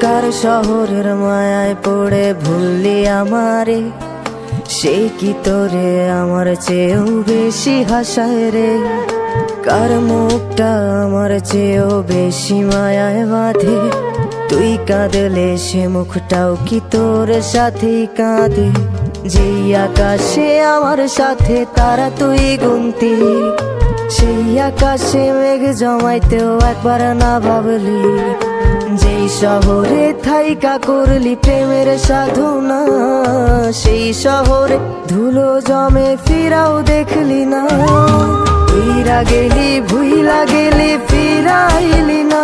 কার শহরের মায়ায় পড়ে ভুললি আমারে, সে কি তোরে আমার চেয়েও বেশি হাসায় রে। কার মুখটা আমার চেয়েও বেশি মায়ায় বাঁধে, তুই কাঁদলে সে মুখটাও কি তোর সাথেই কাঁদে। যেই আকাশে আমার সাথে তারা তুই গুনতি, সেই আকাশে মেঘ জমাইতেও একবার না ভাবলি। যেই শহরে থাইকা করলি প্রেমের সাধনা, সেই শহরে ধুলো জমে ফিরাও দেখলি না। উইরা গেলি ভুইলা গেলি ফিরাইলি না।